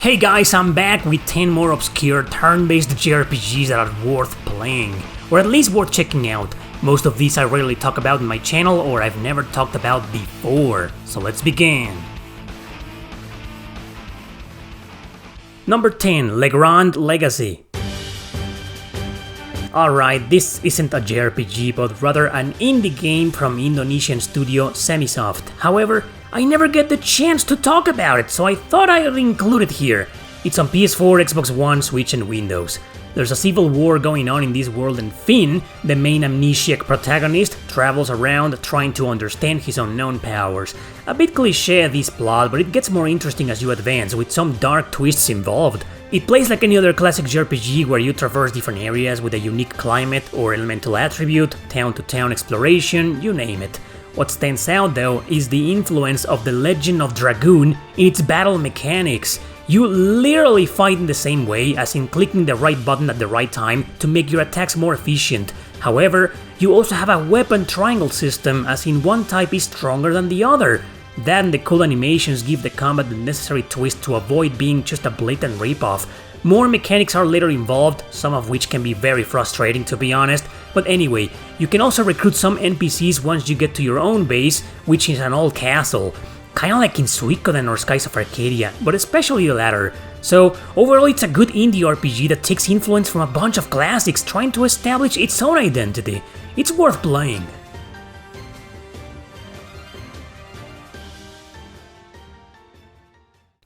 Hey guys, I'm back with 10 more obscure turn-based JRPGs that are worth playing, or at least worth checking out. Most of these I rarely talk about in my channel or I've never talked about before, so let's begin. Number 10, Lrand Legacy. Alright, this isn't a JRPG but rather an indie game from Indonesian studio Semisoft. However, I never get the chance to talk about it, so I thought I'd include it here. It's on PS4, Xbox One, Switch and Windows. There's a civil war going on in this world and Finn, the main amnesiac protagonist, travels around trying to understand his unknown powers. A bit cliché this plot, but it gets more interesting as you advance, with some dark twists involved. It plays like any other classic JRPG where you traverse different areas with a unique climate or elemental attribute, town-to-town exploration, you name it. What stands out though is the influence of the Legend of Dragoon in its battle mechanics. You literally fight in the same way, as in clicking the right button at the right time to make your attacks more efficient. However, you also have a weapon triangle system, as in one type is stronger than the other. That and the cool animations give the combat the necessary twist to avoid being just a blatant ripoff. More mechanics are later involved, some of which can be very frustrating to be honest, but anyway, you can also recruit some NPCs once you get to your own base, which is an old castle. Kinda like in Suikoden or Skies of Arcadia, but especially the latter. So overall it's a good indie RPG that takes influence from a bunch of classics trying to establish its own identity. It's worth playing.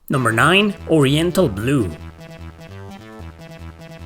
Number 9, Oriental Blue.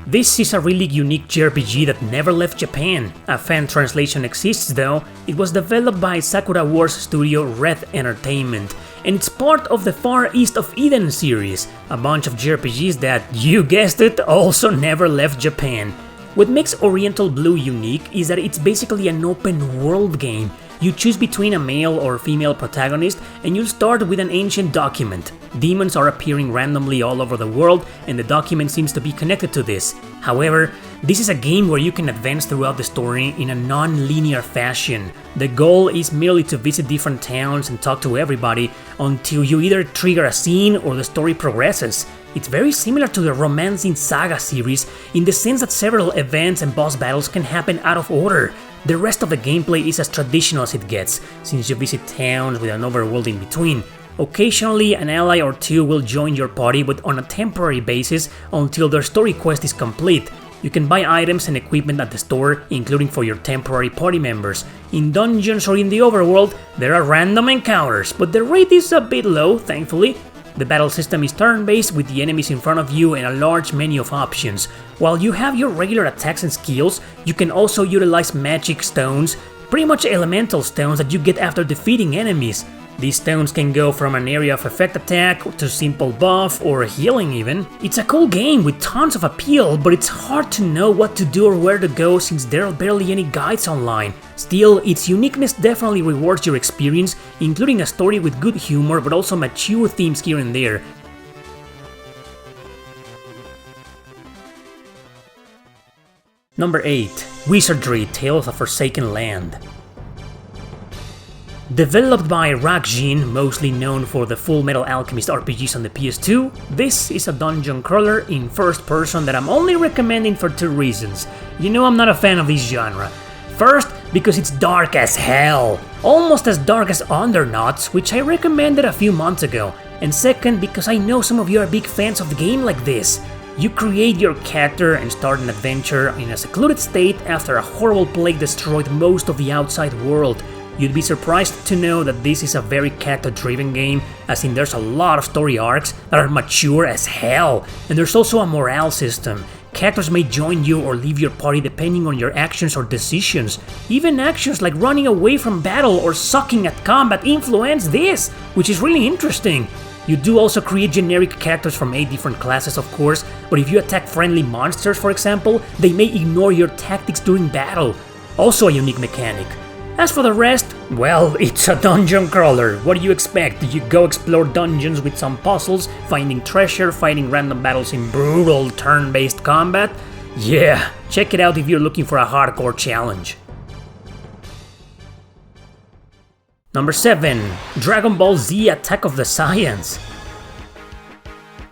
This is a really unique JRPG that never left Japan. A fan translation exists though. It was developed by Sakura Wars studio Red Entertainment, and it's part of the Far East of Eden series, a bunch of JRPGs that, you guessed it, also never left Japan. What makes Oriental Blue unique is that it's basically an open world game. You choose between a male or female protagonist and you start with an ancient document. Demons are appearing randomly all over the world and the document seems to be connected to this. However, this is a game where you can advance throughout the story in a non-linear fashion. The goal is merely to visit different towns and talk to everybody until you either trigger a scene or the story progresses. It's very similar to the Romancing Saga series in the sense that several events and boss battles can happen out of order. The rest of the gameplay is as traditional as it gets, since you visit towns with an overworld in between. Occasionally, an ally or two will join your party, but on a temporary basis until their story quest is complete. You can buy items and equipment at the store, including for your temporary party members. In dungeons or in the overworld, there are random encounters, but the rate is a bit low, thankfully. The battle system is turn-based with the enemies in front of you and a large menu of options. While you have your regular attacks and skills, you can also utilize magic stones, pretty much elemental stones that you get after defeating enemies. These stones can go from an area of effect attack to simple buff or healing even. It's a cool game with tons of appeal, but it's hard to know what to do or where to go since there are barely any guides online. Still, its uniqueness definitely rewards your experience, including a story with good humor but also mature themes here and there. Number 8, Wizardry, Tales of Forsaken Land. Developed by Rakjin, mostly known for the Full Metal Alchemist RPGs on the PS2, this is a dungeon crawler in first person that I'm only recommending for two reasons. You know I'm not a fan of this genre. First, because it's dark as hell, almost as dark as Undernauts, which I recommended a few months ago. And second, because I know some of you are big fans of the game like this. You create your character and start an adventure in a secluded state after a horrible plague destroyed most of the outside world. You'd be surprised to know that this is a very character-driven game, as in there's a lot of story arcs that are mature as hell, and there's also a morale system. Characters may join you or leave your party depending on your actions or decisions. Even actions like running away from battle or sucking at combat influence this, which is really interesting. You do also create generic characters from 8 different classes of course, but if you attack friendly monsters for example, they may ignore your tactics during battle. Also a unique mechanic. As for the rest, well, it's a dungeon crawler. What do you expect? You go explore dungeons with some puzzles, finding treasure, fighting random battles in brutal turn-based combat? Yeah, check it out if you're looking for a hardcore challenge. Number 7, Dragon Ball Z Attack of the Saiyans.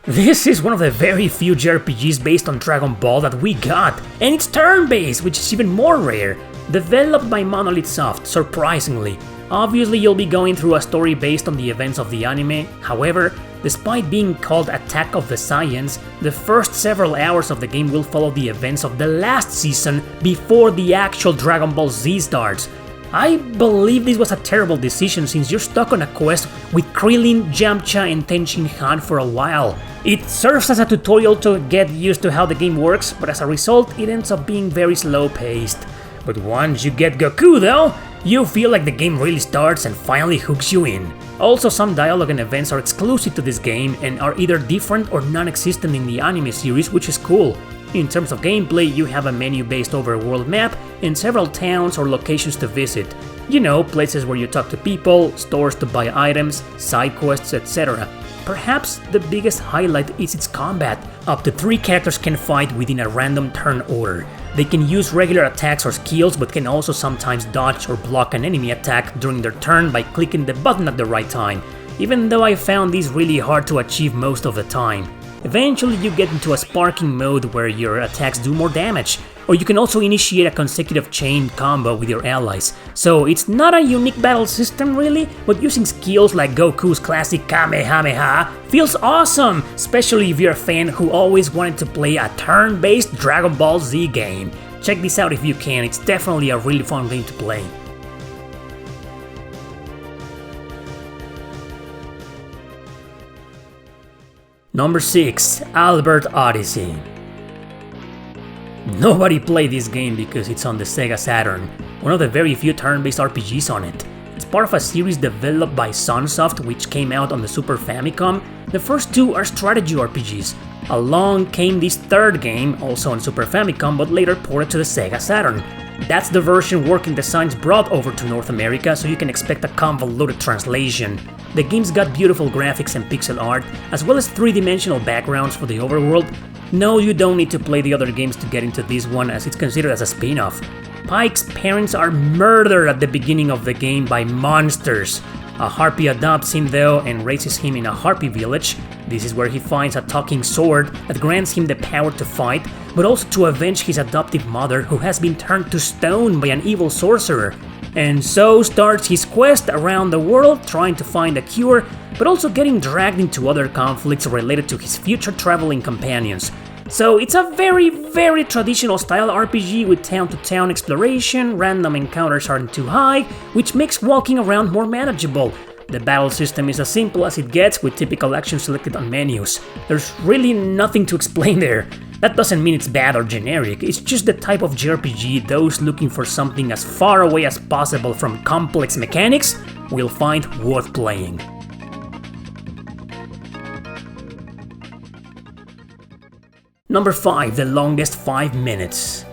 This is one of the very few JRPGs based on Dragon Ball that we got, and it's turn-based, which is even more rare. Developed by Monolith Soft, surprisingly. Obviously you'll be going through a story based on the events of the anime, however, despite being called Attack of the Saiyans, the first several hours of the game will follow the events of the last season before the actual Dragon Ball Z starts. I believe this was a terrible decision since you're stuck on a quest with Krillin, Yamcha and Tenshin Han for a while. It serves as a tutorial to get used to how the game works, but as a result it ends up being very slow paced. But once you get Goku though, you feel like the game really starts and finally hooks you in. Also, some dialogue and events are exclusive to this game and are either different or non-existent in the anime series, which is cool. In terms of gameplay, you have a menu-based overworld map and several towns or locations to visit. You know, places where you talk to people, stores to buy items, side quests, etc. Perhaps the biggest highlight is its combat. Up to 3 characters can fight within a random turn order. They can use regular attacks or skills, but can also sometimes dodge or block an enemy attack during their turn by clicking the button at the right time, even though I found these really hard to achieve most of the time. Eventually you get into a sparking mode where your attacks do more damage, or you can also initiate a consecutive chain combo with your allies. So it's not a unique battle system really, but using skills like Goku's classic Kamehameha feels awesome, especially if you're a fan who always wanted to play a turn-based Dragon Ball Z game. Check this out if you can, it's definitely a really fun game to play. Number 6. Albert Odyssey. Nobody played this game because it's on the Sega Saturn, one of the very few turn-based RPGs on it. It's part of a series developed by Sunsoft which came out on the Super Famicom. The first 2 are strategy RPGs. Along came this third game, also on Super Famicom but later ported to the Sega Saturn. That's the version Working Designs brought over to North America, so you can expect a convoluted translation. The game's got beautiful graphics and pixel art, as well as 3-dimensional backgrounds for the overworld. No, you don't need to play the other games to get into this one, as it's considered as a spin-off. Pike's parents are murdered at the beginning of the game by monsters. A harpy adopts him though and raises him in a harpy village. This is where he finds a talking sword that grants him the power to fight, but also to avenge his adoptive mother who has been turned to stone by an evil sorcerer. And so starts his quest around the world trying to find a cure, but also getting dragged into other conflicts related to his future traveling companions. So it's a very traditional style RPG with town-to-town exploration, random encounters aren't too high, which makes walking around more manageable. The battle system is as simple as it gets with typical actions selected on menus. There's really nothing to explain there. That doesn't mean it's bad or generic, it's just the type of JRPG those looking for something as far away as possible from complex mechanics will find worth playing. Number 5. The Longest 5 Minutes.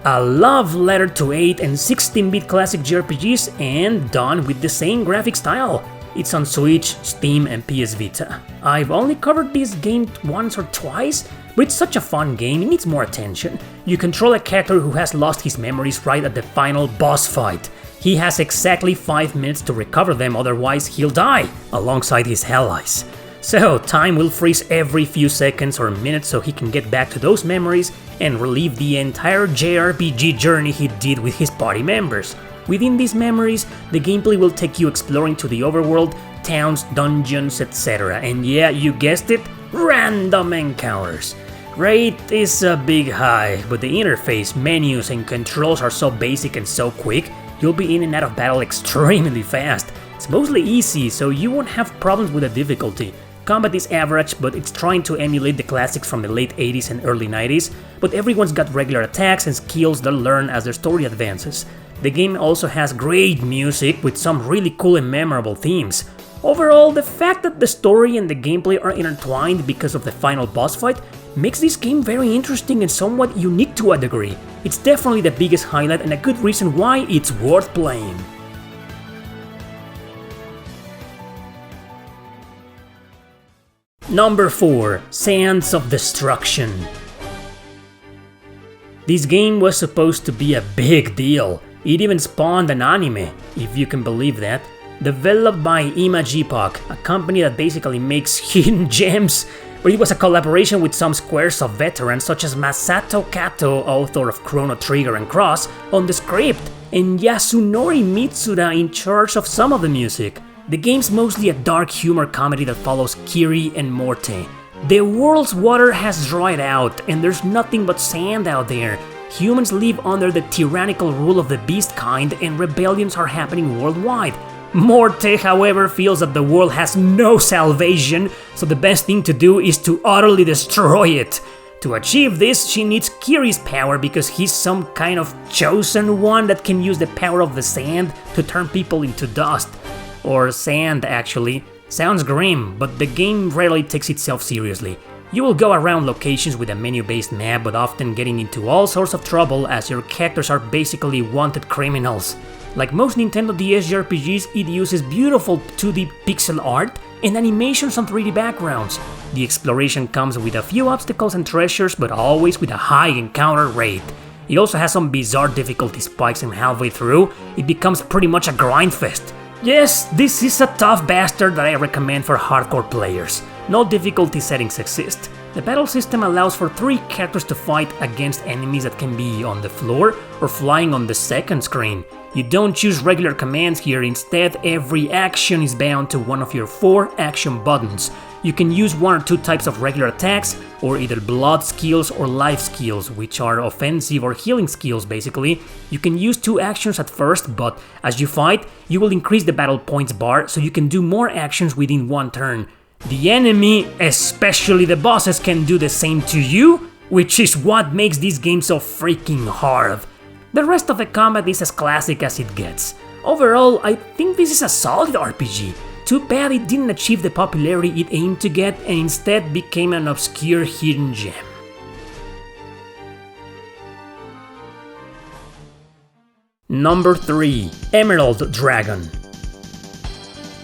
A love letter to 8 and 16-bit classic JRPGs and done with the same graphic style. It's on Switch, Steam and PS Vita. I've only covered this game once or twice, but it's such a fun game, it needs more attention. You control a character who has lost his memories right at the final boss fight. He has exactly 5 minutes to recover them, otherwise he'll die, alongside his allies. So time will freeze every few seconds or minutes so he can get back to those memories and relive the entire JRPG journey he did with his party members. Within these memories, the gameplay will take you exploring to the overworld, towns, dungeons, etc. And yeah, you guessed it, random encounters. Rate is a big high, but the interface, menus and controls are so basic and so quick, you'll be in and out of battle extremely fast. It's mostly easy, so you won't have problems with the difficulty. Combat is average, but it's trying to emulate the classics from the late 80s and early 90s, but everyone's got regular attacks and skills they'll learn as their story advances. The game also has great music with some really cool and memorable themes. Overall, the fact that the story and the gameplay are intertwined because of the final boss fight makes this game very interesting and somewhat unique to a degree. It's definitely the biggest highlight and a good reason why it's worth playing. Number 4. Sands of Destruction. This game was supposed to be a big deal. It even spawned an anime, if you can believe that. developed by Imagipok, a company that basically makes hidden gems, but it was a collaboration with some Squaresoft veterans such as Masato Kato, author of Chrono Trigger and Cross, on the script, and Yasunori Mitsuda in charge of some of the music. The game's mostly a dark humor comedy that follows Kiri and Morte. The world's water has dried out, and there's nothing but sand out there. Humans live under the tyrannical rule of the beast kind, and rebellions are happening worldwide. Morte, however, feels that the world has no salvation, so the best thing to do is to utterly destroy it. To achieve this, she needs Kiri's power because he's some kind of chosen one that can use the power of the sand to turn people into dust. Or sand, actually. Sounds grim, but the game rarely takes itself seriously. You will go around locations with a menu-based map, but often getting into all sorts of trouble as your characters are basically wanted criminals. Like most Nintendo DS JRPGs, it uses beautiful 2D pixel art and animations on 3D backgrounds. The exploration comes with a few obstacles and treasures, but always with a high encounter rate. It also has some bizarre difficulty spikes, and halfway through, it becomes pretty much a grindfest. Yes, this is a tough bastard that I recommend for hardcore players. No difficulty settings exist. The battle system allows for 3 characters to fight against enemies that can be on the floor or flying on the second screen. You don't choose regular commands here, instead every action is bound to one of your 4 action buttons. You can use 1 or 2 types of regular attacks, or either blood skills or life skills, which are offensive or healing skills basically. You can use 2 actions at first, but as you fight, you will increase the battle points bar so you can do more actions within 1 turn. The enemy, especially the bosses, can do the same to you, which is what makes this game so freaking hard. The rest of the combat is as classic as it gets. Overall, I think this is a solid RPG. Too bad it didn't achieve the popularity it aimed to get and instead became an obscure hidden gem. Number 3. Emerald Dragon.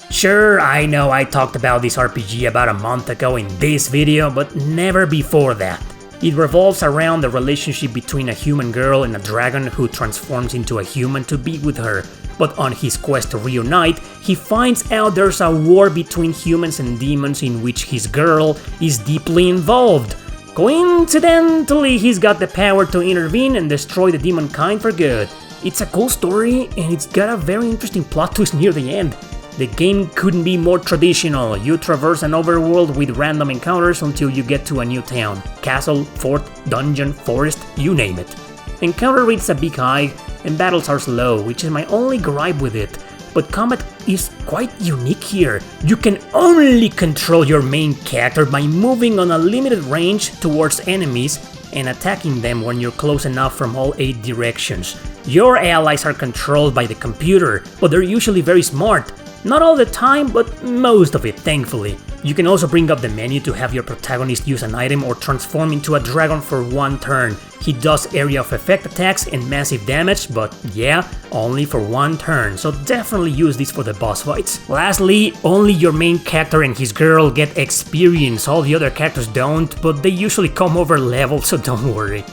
Sure, I know I talked about this RPG about a month ago in this video, but never before that. It revolves around the relationship between a human girl and a dragon who transforms into a human to be with her. But on his quest to reunite, he finds out there's a war between humans and demons in which his girl is deeply involved. Coincidentally, he's got the power to intervene and destroy the demon kind for good. It's a cool story, and it's got a very interesting plot twist near the end. The game couldn't be more traditional. You traverse an overworld with random encounters until you get to a new town. Castle, fort, dungeon, forest, you name it. Encounter rates a big high, and battles are slow, which is my only gripe with it. But combat is quite unique here. You can only control your main character by moving on a limited range towards enemies and attacking them when you're close enough from all 8 directions. Your allies are controlled by the computer, but they're usually very smart. Not all the time, but most of it, thankfully. You can also bring up the menu to have your protagonist use an item or transform into a dragon for 1 turn. He does area of effect attacks and massive damage, but yeah, only for 1 turn, so definitely use this for the boss fights. Lastly, only your main character and his girl get experience, all the other characters don't, but they usually come over level, so don't worry.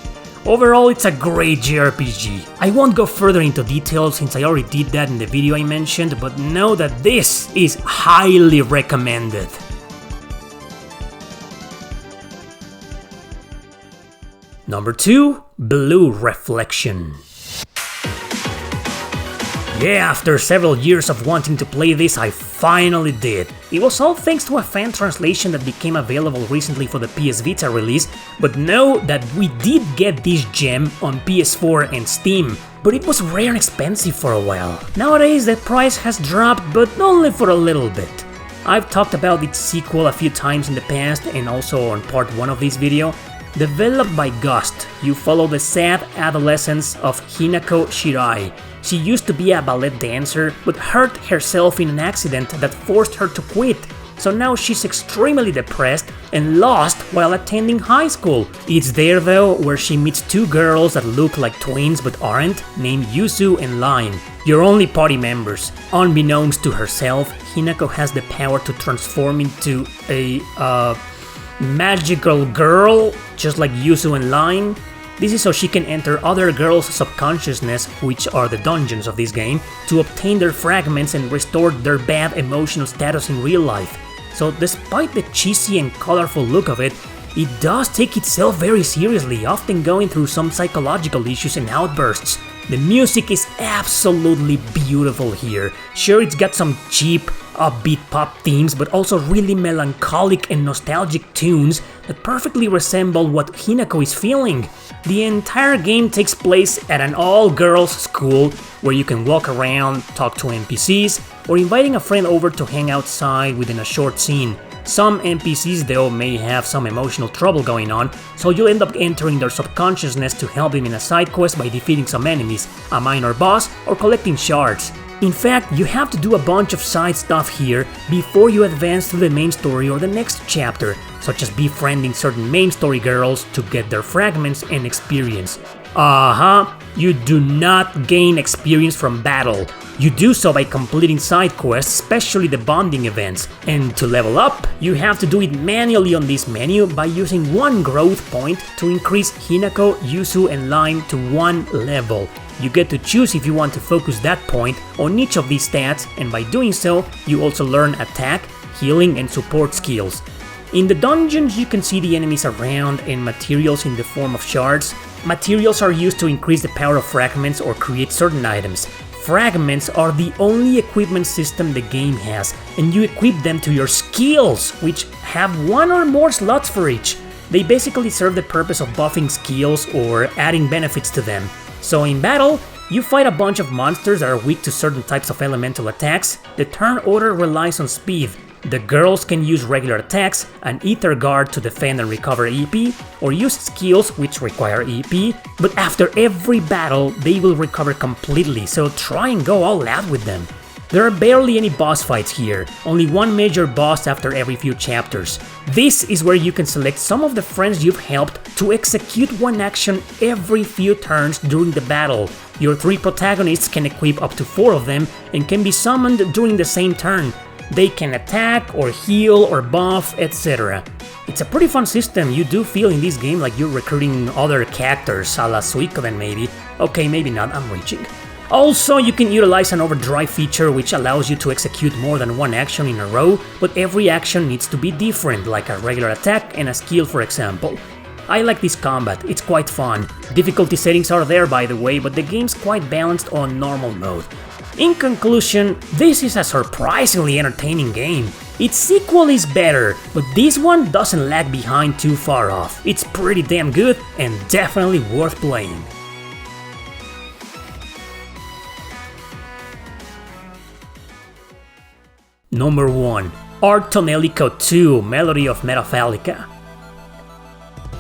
Overall, it's a great JRPG. I won't go further into details since I already did that in the video I mentioned, but know that this is highly recommended. Number 2. Blue Reflection. Yeah, after several years of wanting to play this, I finally did. It was all thanks to a fan translation that became available recently for the PS Vita release, but know that we did get this gem on PS4 and Steam, but it was rare and expensive for a while. Nowadays the price has dropped, but only for a little bit. I've talked about its sequel a few times in the past and also on part 1 of this video. Developed by Gust, you follow the sad adolescence of Hinako Shirai. She used to be a ballet dancer, but hurt herself in an accident that forced her to quit. So now she's extremely depressed and lost while attending high school. It's there though where she meets 2 girls that look like twins but aren't, named Yuzu and Line. Your only party members. Unbeknownst to herself, Hinako has the power to transform into a magical girl, just like Yuzu and Line. This is so she can enter other girls' subconsciousness, which are the dungeons of this game, to obtain their fragments and restore their bad emotional status in real life. So despite the cheesy and colorful look of it, it does take itself very seriously, often going through some psychological issues and outbursts. The music is absolutely beautiful here. Sure, it's got some cheap, upbeat pop themes, but also really melancholic and nostalgic tunes that perfectly resemble what Hinako is feeling. The entire game takes place at an all-girls school where you can walk around, talk to NPCs, or inviting a friend over to hang outside within a short scene. Some NPCs though may have some emotional trouble going on, so you'll end up entering their subconsciousness to help them in a side quest by defeating some enemies, a minor boss, or collecting shards. In fact, you have to do a bunch of side stuff here before you advance to the main story or the next chapter, such as befriending certain main story girls to get their fragments and experience. You do not gain experience from battle. You do so by completing side quests, especially the bonding events. And to level up, you have to do it manually on this menu by using one growth point to increase Hinako, Yuzu, and Line to 1 level. You get to choose if you want to focus that point on each of these stats, and by doing so, you also learn attack, healing, and support skills. In the dungeons, you can see the enemies around and materials in the form of shards. Materials are used to increase the power of fragments or create certain items. Fragments are the only equipment system the game has, and you equip them to your skills, which have 1 or more slots for each. They basically serve the purpose of buffing skills or adding benefits to them. So in battle, you fight a bunch of monsters that are weak to certain types of elemental attacks. The turn order relies on speed. The girls can use regular attacks, an ether guard to defend and recover EP, or use skills which require EP, but after every battle they will recover completely, so try and go all out with them. There are barely any boss fights here, only one major boss after every few chapters. This is where you can select some of the friends you've helped to execute one action every few turns during the battle. Your 3 protagonists can equip up to 4 of them and can be summoned during the same turn. They can attack or heal or buff, etc. It's a pretty fun system. You do feel in this game like you're recruiting other characters, a la Suikoden maybe. Okay, maybe not, I'm reaching. Also, you can utilize an overdrive feature which allows you to execute more than one action in a row, but every action needs to be different, like a regular attack and a skill for example. I like this combat, it's quite fun. Difficulty settings are there by the way, but the game's quite balanced on normal mode. In conclusion, this is a surprisingly entertaining game. Its sequel is better, but this one doesn't lag behind too far off. It's pretty damn good and definitely worth playing. Number 1. Arton Tonelica 2, Melody of Metaphalica.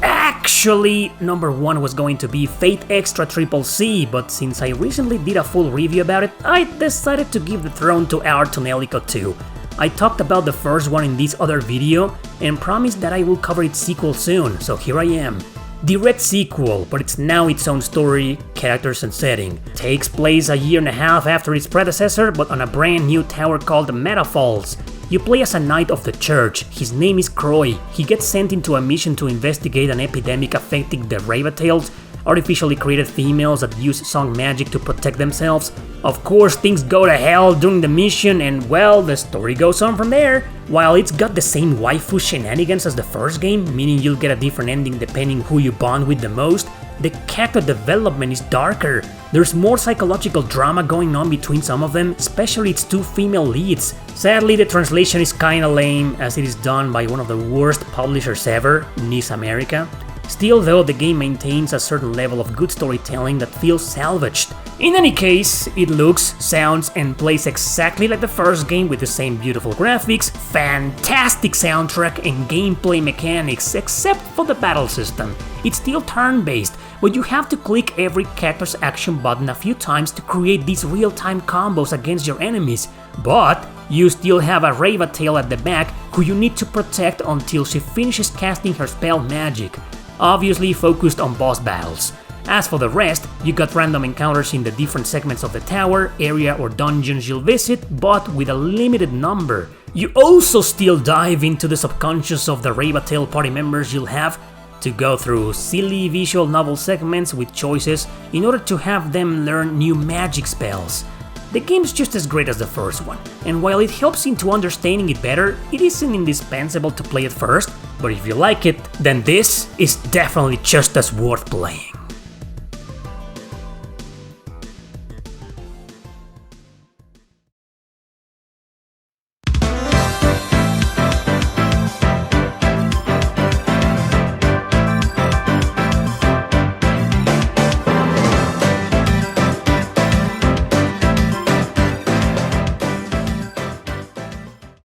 Actually, number 1 was going to be Fate Extra Triple C, but since I recently did a full review about it, I decided to give the throne to Arton Tonelica 2. I talked about the first one in this other video and promised that I will cover its sequel soon, so here I am. Direct sequel, but it's now its own story, characters and setting. Takes place a year and a half after its predecessor, but on a brand new tower called Meta Falls. You play as a knight of the church. His name is Croy. He gets sent into a mission to investigate an epidemic affecting the Ravatales, artificially created females that use song magic to protect themselves. Of course, things go to hell during the mission and, well, the story goes on from there. While it's got the same waifu shenanigans as the first game, meaning you'll get a different ending depending who you bond with the most, the character development is darker. There's more psychological drama going on between some of them, especially its 2 female leads. Sadly, the translation is kinda lame, as it is done by one of the worst publishers ever, NIS America. Still though, the game maintains a certain level of good storytelling that feels salvaged. In any case, it looks, sounds, and plays exactly like the first game with the same beautiful graphics, fantastic soundtrack, and gameplay mechanics, except for the battle system. It's still turn-based, but you have to click every character's action button a few times to create these real-time combos against your enemies. But you still have a Ravatale at the back who you need to protect until she finishes casting her spell magic. Obviously focused on boss battles. As for the rest, you got random encounters in the different segments of the tower, area or dungeons you'll visit, but with a limited number. You also still dive into the subconscious of the Ravatale party members you'll have. to go through silly visual novel segments with choices in order to have them learn new magic spells. The game's just as great as the first one, and while it helps into understanding it better, it isn't indispensable to play it first, but if you like it, then this is definitely just as worth playing.